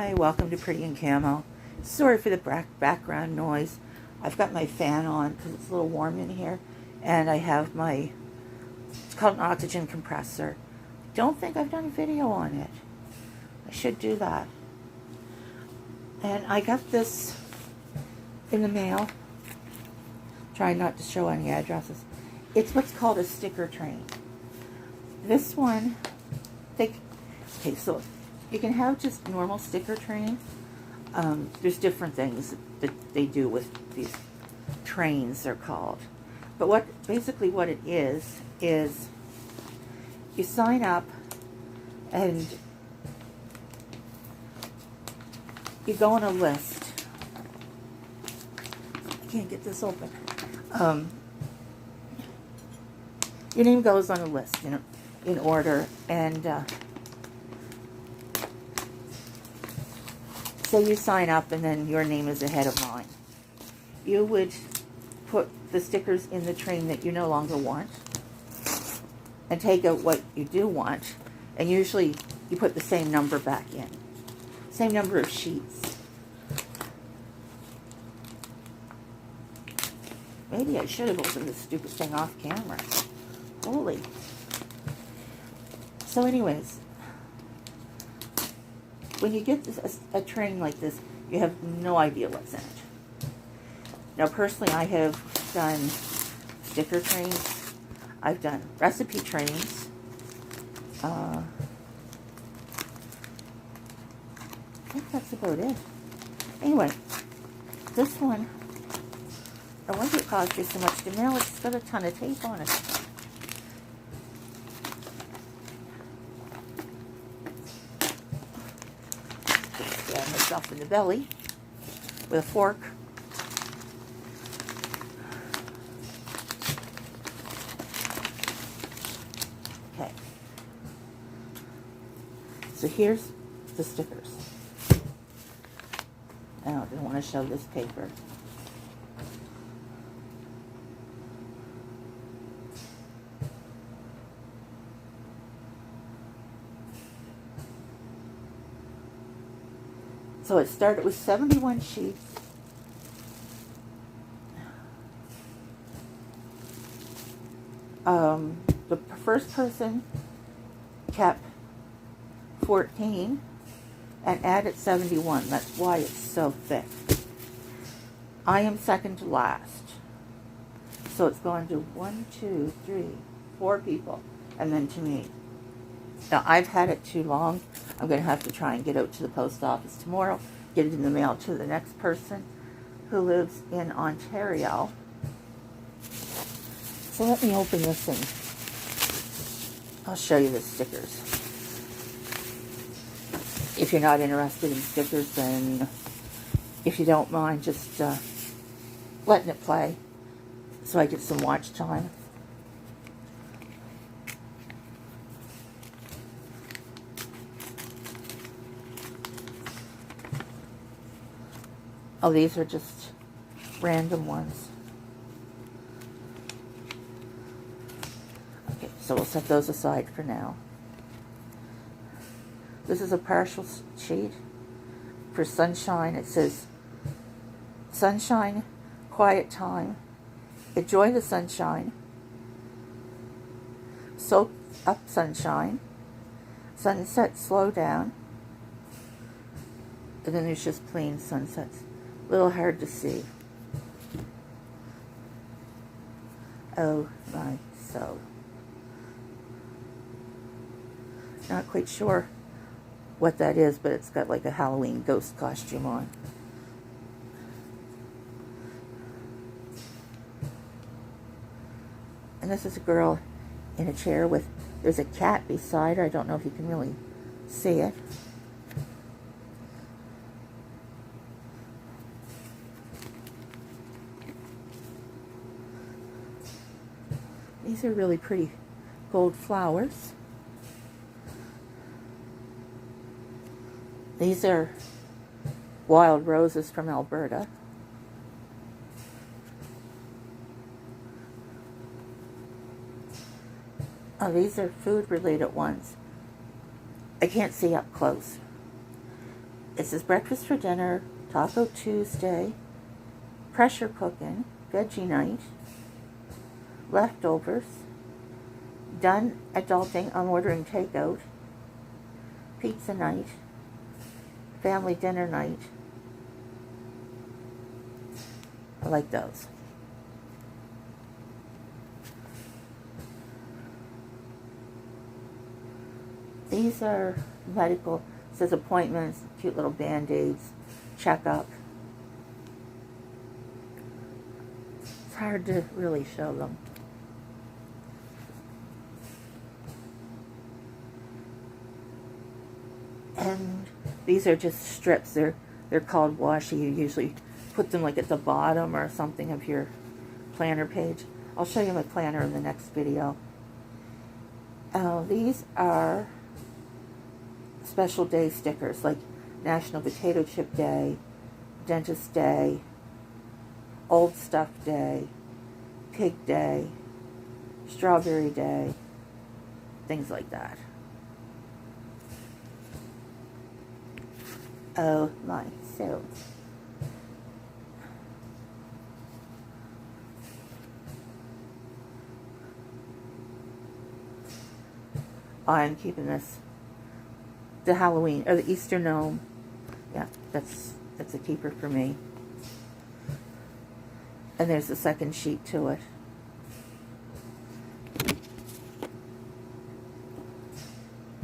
Hi, welcome to Pretty in Camo. Sorry for the background noise. I've got my fan on because it's a little warm in here, and I have it's called an oxygen compressor. Don't think I've done a video on it. I should do that. And I got this in the mail. Trying not to show any addresses. It's what's called a sticker train. This one, so you can have just normal sticker trains. There's different things that they do with these trains, they're called. But basically what it is you sign up and you go on a list. I can't get this open. Your name goes on a list, in order, and say you sign up and then your name is ahead of mine. You would put the stickers in the train that you no longer want and take out what you do want, and usually you put the same number back in. Same number of sheets. Maybe I should have opened this stupid thing off camera. Holy. So anyways, when you get a train like this, you have no idea what's in it. Now, personally, I have done sticker trains. I've done recipe trains. I think that's about it. Anyway, this one, I wonder it cost you so much to mail. It's got a ton of tape on it. Stab myself in the belly with a fork. Okay. So here's the stickers. Now, I don't want to show this paper. So it started with 71 sheets. The first person kept 14 and added 71. That's why it's so thick. I am second to last. So it's going to 1, 2, 3, 4 people, and then to me. Now, I've had it too long. I'm going to have to try and get out to the post office tomorrow, get it in the mail to the next person who lives in Ontario. So let me open this and I'll show you the stickers. If you're not interested in stickers, then if you don't mind just letting it play so I get some watch time. Oh, these are just random ones. Okay, so we'll set those aside for now. This is a partial sheet for sunshine. It says, sunshine, quiet time, enjoy the sunshine, soak up sunshine, sunset, slow down, and then there's just plain sunsets. A little hard to see. Oh my soul. Not quite sure what that is, but it's got like a Halloween ghost costume on. And this is a girl in a chair with, there's a cat beside her. I don't know if you can really see it. These are really pretty gold flowers. These are wild roses from Alberta. Oh, these are food-related ones. I can't see up close. It says breakfast for dinner, Taco Tuesday, pressure cooking, veggie night, leftovers, done adulting, I'm ordering takeout, pizza night, family dinner night. I like those. These are medical, it says appointments, cute little band-aids, checkup. It's hard to really show them. And these are just strips. They're called washi. You usually put them like at the bottom or something of your planner page. I'll show you my planner in the next video. These are special day stickers like National Potato Chip Day, Dentist Day, Old Stuff Day, Pig Day, Strawberry Day, things like that. Oh my soul. I'm keeping this. The Halloween, or the Easter gnome. Yeah, that's a keeper for me. And there's a second sheet to it.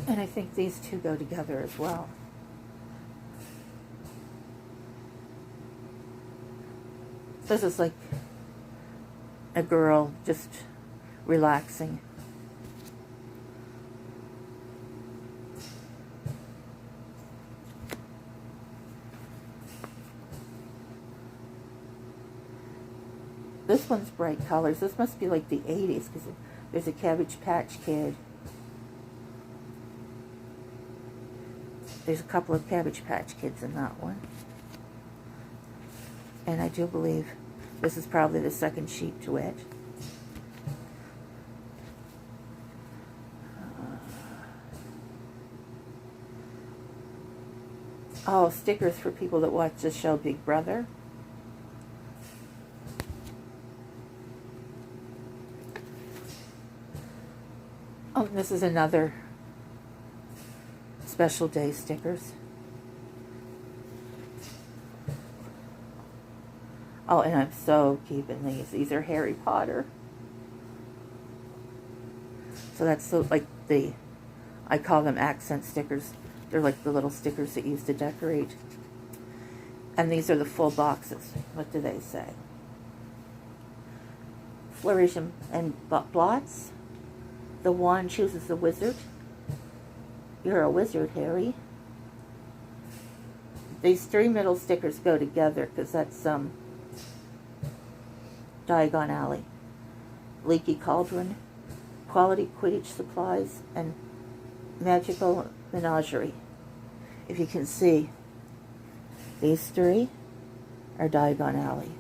And I think these two go together as well. This is like a girl just relaxing. This one's bright colors. This must be like the 80s because there's a Cabbage Patch Kid. There's a couple of Cabbage Patch Kids in that one. And I do believe this is probably the second sheet to it. Oh, stickers for people that watch the show Big Brother. Oh, this is another special day stickers. Oh, and I'm so keeping these. These are Harry Potter. So that's so, like I call them accent stickers. They're like the little stickers that you use to decorate. And these are the full boxes. What do they say? Flourish and blots. The wand chooses the wizard. You're a wizard, Harry. These three middle stickers go together because that's Diagon Alley. Leaky Cauldron, Quality Quidditch Supplies, and Magical Menagerie. If you can see, these three are Diagon Alley.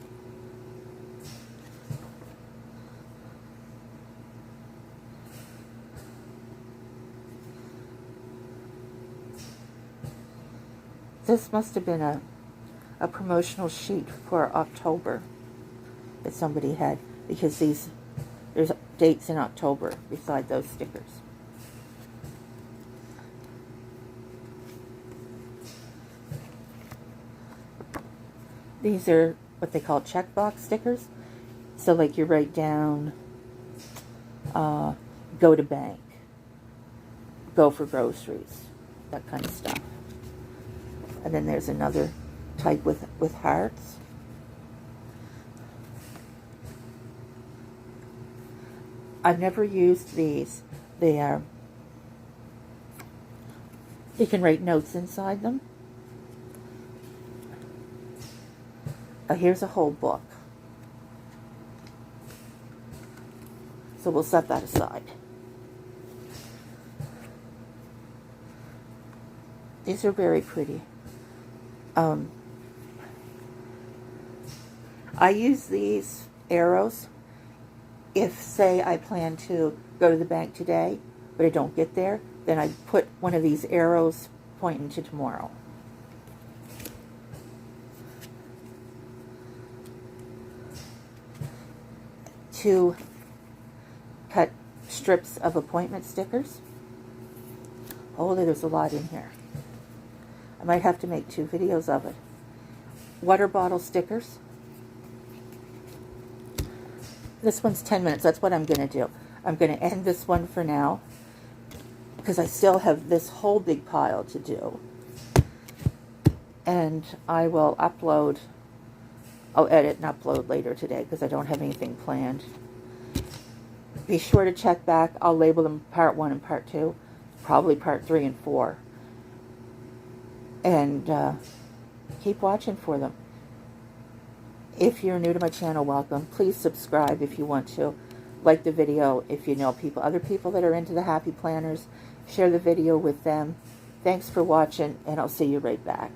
This must have been a promotional sheet for October that somebody had, because there's dates in October beside those stickers. These are what they call checkbox stickers. So like you write down, go to bank, go for groceries, that kind of stuff. And then there's another type with hearts. I've never used these. You can write notes inside them. Here's a whole book. So we'll set that aside. These are very pretty. I use these arrows if, say, I plan to go to the bank today, but I don't get there, then I put one of these arrows pointing to tomorrow. to cut strips of appointment stickers. Holy, there's a lot in here. I might have to make 2 videos of it. Water bottle stickers. This one's 10 minutes. That's what I'm going to do. I'm going to end this one for now because I still have this whole big pile to do. And I will upload, I'll edit and upload later today because I don't have anything planned. Be sure to check back. I'll label them part 1 and part 2, probably part 3 and 4. And keep watching for them. If you're new to my channel, welcome. Please subscribe if you want to. Like the video if you know other people that are into the Happy Planners. Share the video with them. Thanks for watching, and I'll see you right back.